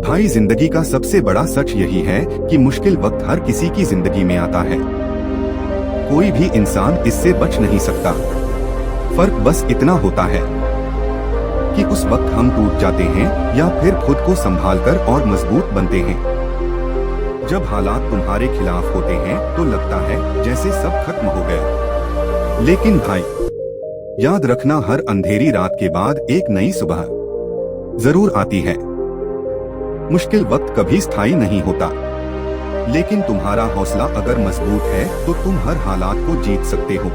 भाई, जिंदगी का सबसे बड़ा सच यही है कि मुश्किल वक्त हर किसी की जिंदगी में आता है। कोई भी इंसान इससे बच नहीं सकता। फर्क बस इतना होता है कि उस वक्त हम टूट जाते हैं या फिर खुद को संभालकर और मजबूत बनते हैं। जब हालात तुम्हारे खिलाफ होते हैं तो लगता है जैसे सब खत्म हो गया। लेकिन भाई, याद रखना, हर अंधेरी रात के बाद एक नई सुबह जरूर आती है। मुश्किल वक्त कभी स्थायी नहीं होता, लेकिन तुम्हारा हौसला अगर मजबूत है तो तुम हर हालात को जीत सकते हो।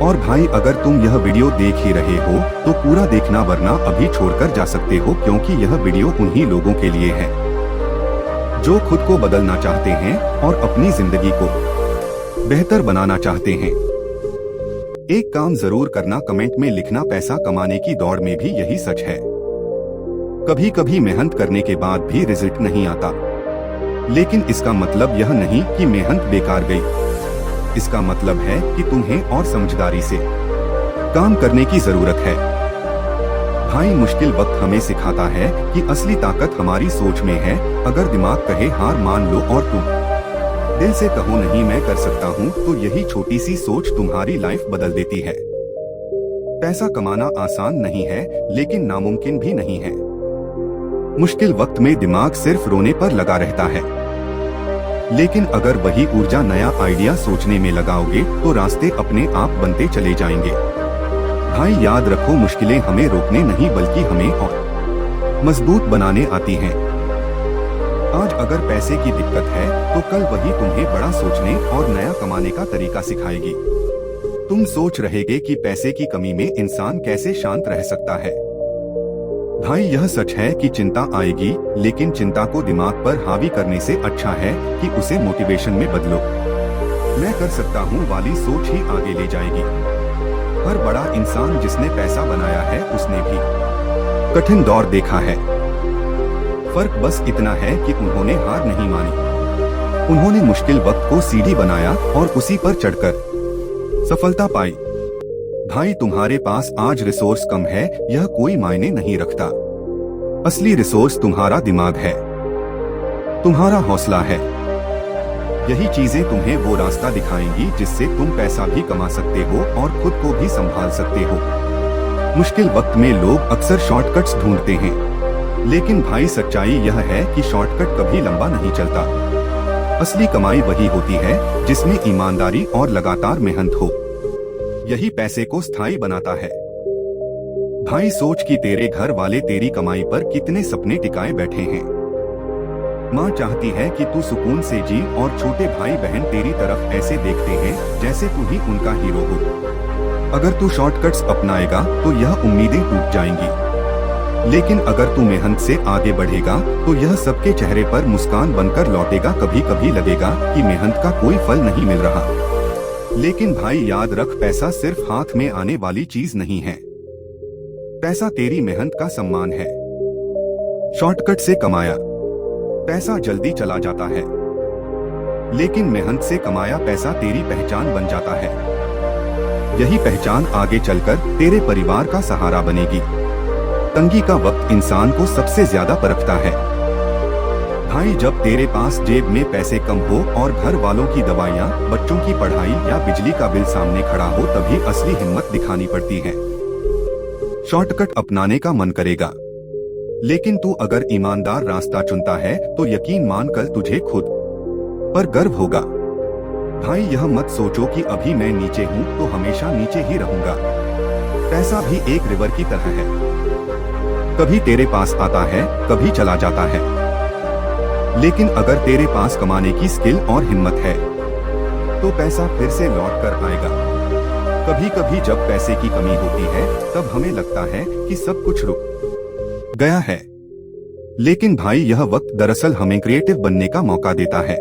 और भाई, अगर तुम यह वीडियो देख ही रहे हो तो पूरा देखना, वरना अभी छोड़कर जा सकते हो, क्योंकि यह वीडियो उन्हीं लोगों के लिए है जो खुद को बदलना चाहते हैं और अपनी जिंदगी को बेहतर बनाना चाहते हैं। एक काम जरूर करना, कमेंट में लिखना, पैसा कमाने की दौड़ में भी यही सच है। कभी कभी मेहनत करने के बाद भी रिजल्ट नहीं आता, लेकिन इसका मतलब यह नहीं कि मेहनत बेकार गई। इसका मतलब है कि तुम्हें और समझदारी से काम करने की जरूरत है। भाई, मुश्किल वक्त हमें सिखाता है कि असली ताकत हमारी सोच में है। अगर दिमाग कहे हार मान लो और तुम दिल से कहो नहीं मैं कर सकता हूँ, तो यही छोटी सी सोच तुम्हारी लाइफ बदल देती है। पैसा कमाना आसान नहीं है, लेकिन नामुमकिन भी नहीं है। मुश्किल वक्त में दिमाग सिर्फ रोने पर लगा रहता है, लेकिन अगर वही ऊर्जा नया आइडिया सोचने में लगाओगे तो रास्ते अपने आप बनते चले जाएंगे। भाई, याद रखो, मुश्किलें हमें रोकने नहीं बल्कि हमें और मजबूत बनाने आती हैं। आज अगर पैसे की दिक्कत है तो कल वही तुम्हें बड़ा सोचने और नया कमाने का तरीका सिखाएगी। तुम सोच रहेगे कि पैसे की कमी में इंसान कैसे शांत रह सकता है। भाई, यह सच है कि चिंता आएगी, लेकिन चिंता को दिमाग पर हावी करने से अच्छा है कि उसे मोटिवेशन में बदलो। मैं कर सकता हूँ वाली सोच ही आगे ले जाएगी। हर बड़ा इंसान जिसने पैसा बनाया है उसने भी कठिन दौर देखा है। फर्क बस इतना है कि उन्होंने हार नहीं मानी। उन्होंने मुश्किल वक्त को सीढ़ी बनाया और उसी पर चढ़कर सफलता पाई। भाई, तुम्हारे पास आज रिसोर्स कम है, यह कोई मायने नहीं रखता। असली रिसोर्स तुम्हारा दिमाग है, तुम्हारा हौसला है। यही चीजें तुम्हें वो रास्ता दिखाएंगी जिससे तुम पैसा भी कमा सकते हो और खुद को भी संभाल सकते हो। मुश्किल वक्त में लोग अक्सर शॉर्टकट्स ढूंढते हैं, लेकिन भाई, सच्चाई यह है कि शॉर्टकट कभी लंबा नहीं चलता। असली कमाई वही होती है जिसमें ईमानदारी और लगातार मेहनत हो। यही पैसे को स्थायी बनाता है। भाई, सोच कि तेरे घर वाले तेरी कमाई पर कितने सपने टिकाए बैठे हैं। माँ चाहती है कि तू सुकून से जी, और छोटे भाई बहन तेरी तरफ ऐसे देखते हैं जैसे तू ही उनका हीरो हो। अगर तू शॉर्टकट्स अपनाएगा तो यह उम्मीदें टूट जाएंगी, लेकिन अगर तू मेहनत से आगे बढ़ेगा तो यह सबके चेहरे पर मुस्कान बनकर लौटेगा। कभी कभी लगेगा कि मेहनत का कोई फल नहीं मिल रहा, लेकिन भाई याद रख, पैसा सिर्फ हाथ में आने वाली चीज नहीं है। पैसा तेरी मेहनत का सम्मान है। शॉर्टकट से कमाया पैसा जल्दी चला जाता है, लेकिन मेहनत से कमाया पैसा तेरी पहचान बन जाता है। यही पहचान आगे चलकर तेरे परिवार का सहारा बनेगी। तंगी का वक्त इंसान को सबसे ज्यादा परखता है। भाई, जब तेरे पास जेब में पैसे कम हो और घर वालों की दवाइयाँ, बच्चों की पढ़ाई या बिजली का बिल सामने खड़ा हो, तभी असली हिम्मत दिखानी पड़ती है। शॉर्टकट अपनाने का मन करेगा, लेकिन तू अगर ईमानदार रास्ता चुनता है तो यकीन मान, कल तुझे खुद पर गर्व होगा। भाई, यह मत सोचो कि अभी मैं नीचे हूँ तो हमेशा नीचे ही रहूंगा। पैसा भी एक रिवर की तरह है, कभी तेरे पास आता है, कभी चला जाता है। लेकिन अगर तेरे पास कमाने की स्किल और हिम्मत है तो पैसा फिर से लौट कर आएगा। कभी कभी जब पैसे की कमी होती है तब हमें लगता है कि सब कुछ रुक गया है, लेकिन भाई, यह वक्त दरअसल हमें क्रिएटिव बनने का मौका देता है।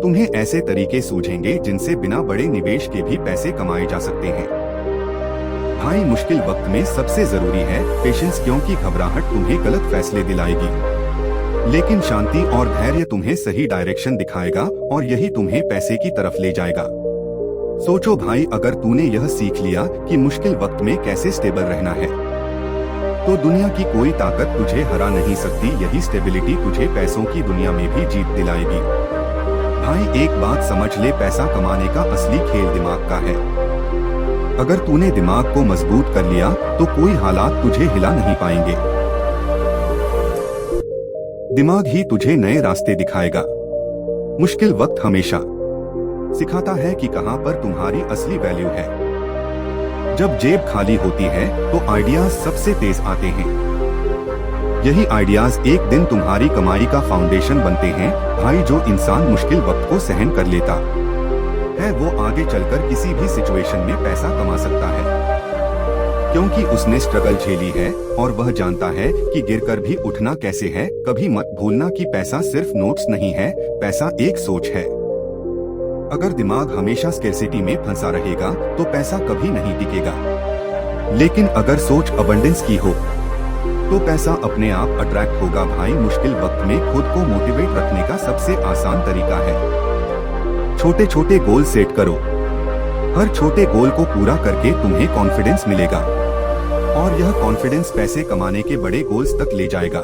तुम्हें ऐसे तरीके सूझेंगे जिनसे बिना बड़े निवेश के भी पैसे कमाए जा सकते हैं। भाई, मुश्किल वक्त में सबसे जरूरी है पेशेंस, क्योंकि घबराहट तुम्हें गलत फैसले दिलाएगी, लेकिन शांति और धैर्य तुम्हें सही डायरेक्शन दिखाएगा और यही तुम्हें पैसे की तरफ ले जाएगा। सोचो भाई, अगर तूने यह सीख लिया कि मुश्किल वक्त में कैसे स्टेबल रहना है, तो दुनिया की कोई ताकत तुझे हरा नहीं सकती। यही स्टेबिलिटी तुझे पैसों की दुनिया में भी जीत दिलाएगी। भाई एक बात समझ ले, पैसा कमाने का असली खेल दिमाग का है। अगर तूने दिमाग को मजबूत कर लिया तो कोई हालात तुझे हिला नहीं पाएंगे। दिमाग ही तुझे नए रास्ते दिखाएगा। मुश्किल वक्त हमेशा सिखाता है कि कहां पर तुम्हारी असली वैल्यू है। जब जेब खाली होती है तो आइडियाज सबसे तेज आते हैं। यही आइडियाज एक दिन तुम्हारी कमाई का फाउंडेशन बनते हैं। भाई जो इंसान मुश्किल वक्त को सहन कर लेता है वो आगे चलकर किसी भी सिचुएशन में पैसा कमा सकता है, क्योंकि उसने स्ट्रगल झेली है और वह जानता है कि गिरकर भी उठना कैसे है। कभी मत भूलना कि पैसा सिर्फ नोट्स नहीं है, पैसा एक सोच है। अगर दिमाग हमेशा स्केर्सिटी में फंसा रहेगा तो पैसा कभी नहीं टिकेगा, लेकिन अगर सोच अबंडेंस की हो तो पैसा अपने आप अट्रैक्ट होगा। भाई मुश्किल वक्त में खुद को मोटिवेट रखने का सबसे आसान तरीका है छोटे छोटे गोल सेट करो। हर छोटे गोल को पूरा करके तुम्हें कॉन्फिडेंस मिलेगा और यह कॉन्फिडेंस पैसे कमाने के बड़े गोल्स तक ले जाएगा।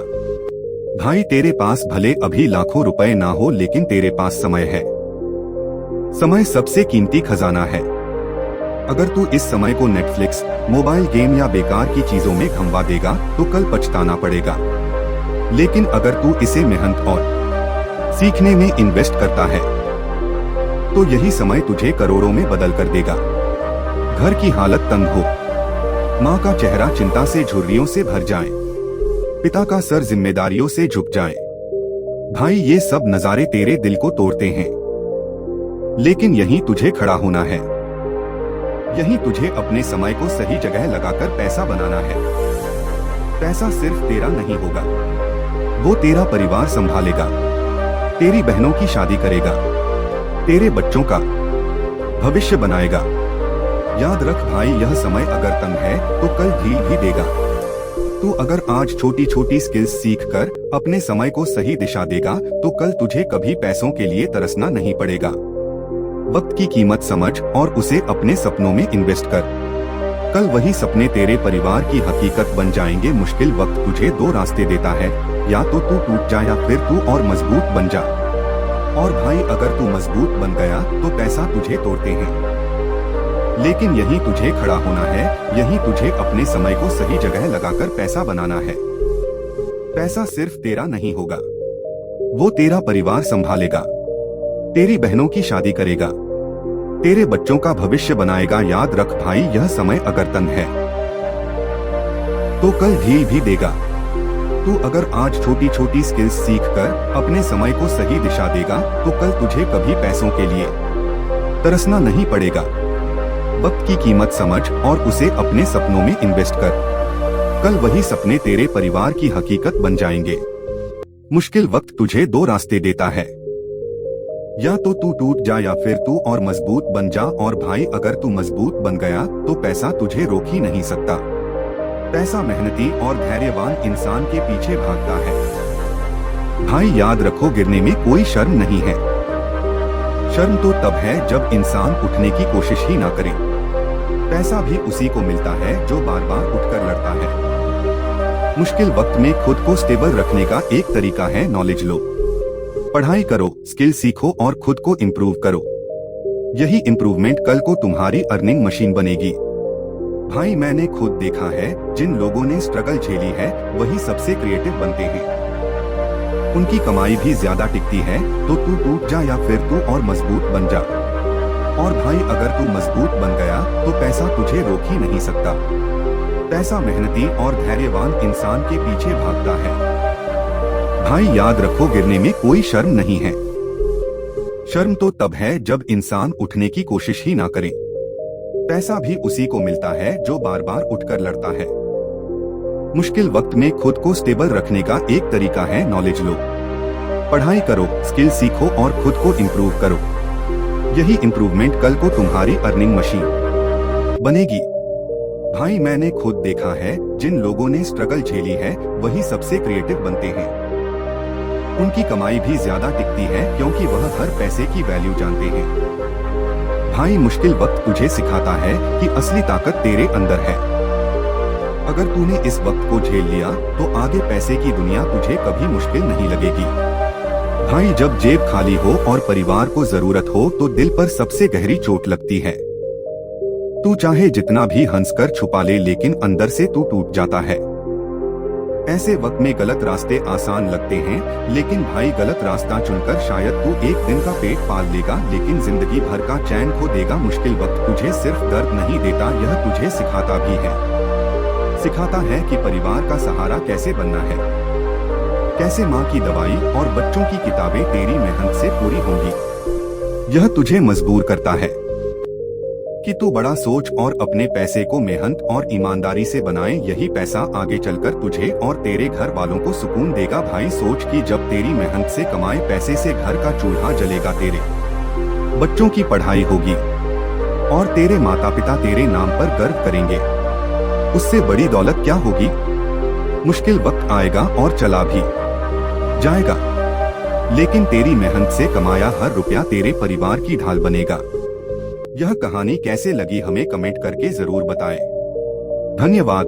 भाई तेरे पास भले अभी लाखों रुपए ना हो, लेकिन तेरे पास समय है। समय सबसे कीमती खजाना है। अगर तू इस समय को नेटफ्लिक्स, मोबाइल गेम या बेकार की चीजों में घंवा देगा तो कल पछताना पड़ेगा, लेकिन अगर तू इसे मेहनत और सीखने में इन्वेस्ट करता है तो यही समय तुझे करोड़ों में बदल कर देगा। घर की हालत तंग हो, माँ का चेहरा चिंता से झुर्रियों से भर जाए, पिता का सर जिम्मेदारियों से झुक जाए, भाई ये सब नजारे तेरे दिल को तोड़ते हैं, लेकिन यहीं तुझे खड़ा होना है। यहीं तुझे अपने समय को सही जगह लगाकर पैसा बनाना है। पैसा सिर्फ तेरा नहीं होगा, वो तेरा परिवार संभालेगा, तेरी बहनों की शादी करेगा, तेरे बच्चों का भविष्य बनाएगा। याद रख भाई, यह समय अगर तंग है तो कल ढील भी देगा। तू अगर आज छोटी छोटी स्किल्स सीख कर अपने समय को सही दिशा देगा तो कल तुझे कभी पैसों के लिए तरसना नहीं पड़ेगा। वक्त की कीमत समझ और उसे अपने सपनों में इन्वेस्ट कर। कल वही सपने तेरे परिवार की हकीकत बन जाएंगे। मुश्किल वक्त तुझे दो रास्ते देता है, या तो तू टूट जा या फिर तू और मजबूत बन जा। और भाई अगर तू मजबूत बन गया तो पैसा तुझे तोड़ते हैं, लेकिन यहीं तुझे खड़ा होना है। यहीं तुझे अपने समय को सही जगह लगाकर पैसा बनाना है। पैसा सिर्फ तेरा नहीं होगा, वो तेरा परिवार संभालेगा, तेरी बहनों की शादी करेगा, तेरे बच्चों का भविष्य बनाएगा। याद रख भाई, यह समय अगर तंग है तो कल ढील भी देगा। तू अगर आज छोटी छोटी स्किल्स सीख कर अपने समय को सही दिशा देगा तो कल तुझे कभी पैसों के लिए तरसना नहीं पड़ेगा। वक्त की कीमत समझ और उसे अपने सपनों में इन्वेस्ट कर। कल वही सपने तेरे परिवार की हकीकत बन जाएंगे। मुश्किल वक्त तुझे दो रास्ते देता है, या तो तू टूट जा या फिर तू और मजबूत बन जा। और भाई अगर तू मजबूत बन गया तो पैसा तुझे रोक ही नहीं सकता। पैसा मेहनती और धैर्यवान इंसान के पीछे भागता है। भाई याद रखो, गिरने में कोई शर्म नहीं है। शर्म तो तब है जब इंसान उठने की कोशिश ही ना करे। पैसा भी उसी को मिलता है जो बार बार उठकर लड़ता है। मुश्किल वक्त में खुद को स्टेबल रखने का एक तरीका है नॉलेज लो। पढ़ाई करो, स्किल सीखो और खुद को इम्प्रूव करो। यही इम्प्रूवमेंट कल को तुम्हारी अर्निंग मशीन बनेगी। भाई मैंने खुद देखा है, जिन लोगों ने स्ट्रगल झेली है वही सबसे क्रिएटिव बनते हैं। उनकी कमाई भी ज्यादा टिकती है। तो तू टूट जा या फिर तू और मजबूत बन जा। और भाई अगर तू मजबूत बन गया तो पैसा तुझे रोक ही नहीं सकता। पैसा मेहनती और धैर्यवान इंसान के पीछे भागता है। भाई याद रखो, गिरने में कोई शर्म नहीं है। शर्म तो तब है जब इंसान उठने की कोशिश ही ना करे। पैसा भी उसी को मिलता है जो बार बार उठकर लड़ता है। मुश्किल वक्त में खुद को स्टेबल रखने का एक तरीका है नॉलेज लो। पढ़ाई करो, स्किल सीखो और खुद को इम्प्रूव करो। यही इम्प्रूवमेंट कल को तुम्हारी अर्निंग मशीन बनेगी। भाई मैंने खुद देखा है, जिन लोगों ने स्ट्रगल झेली है वही सबसे क्रिएटिव बनते हैं। उनकी कमाई भी ज्यादा टिकती है क्योंकि वह हर पैसे की वैल्यू जानते हैं। भाई मुश्किल वक्त तुझे सिखाता है कि असली ताकत तेरे अंदर है। अगर तूने इस वक्त को झेल लिया तो आगे पैसे की दुनिया तुझे कभी मुश्किल नहीं लगेगी। भाई, जब जेब खाली हो और परिवार को जरूरत हो तो दिल पर सबसे गहरी चोट लगती है। तू चाहे जितना भी हंसकर छुपा ले, लेकिन अंदर से तू टूट जाता है। ऐसे वक्त में गलत रास्ते आसान लगते हैं, लेकिन भाई गलत रास्ता चुनकर शायद तू एक दिन का पेट पाल लेगा, लेकिन जिंदगी भर का चैन खो देगा। मुश्किल वक्त तुझे सिर्फ दर्द नहीं देता, यह तुझे सिखाता भी है। सिखाता है कि परिवार का सहारा कैसे बनना है, कैसे माँ की दवाई और बच्चों की किताबें तेरी मेहनत से पूरी होंगी। यह तुझे मजबूर करता है कि तू बड़ा सोच और अपने पैसे को मेहनत और ईमानदारी से बनाए। यही पैसा आगे चलकर तुझे और तेरे घर वालों को सुकून देगा। भाई, सोच कि जब तेरी मेहनत से कमाए पैसे से घर का चूल्हा जलेगा, तेरे बच्चों की पढ़ाई होगी और तेरे माता पिता तेरे नाम पर गर्व करेंगे। उससे बड़ी दौलत क्या होगी। मुश्किल वक्त आएगा और चला भी जाएगा, लेकिन तेरी मेहनत से कमाया हर रुपया तेरे परिवार की ढाल बनेगा। यह कहानी कैसे लगी हमें कमेंट करके जरूर बताएं। धन्यवाद।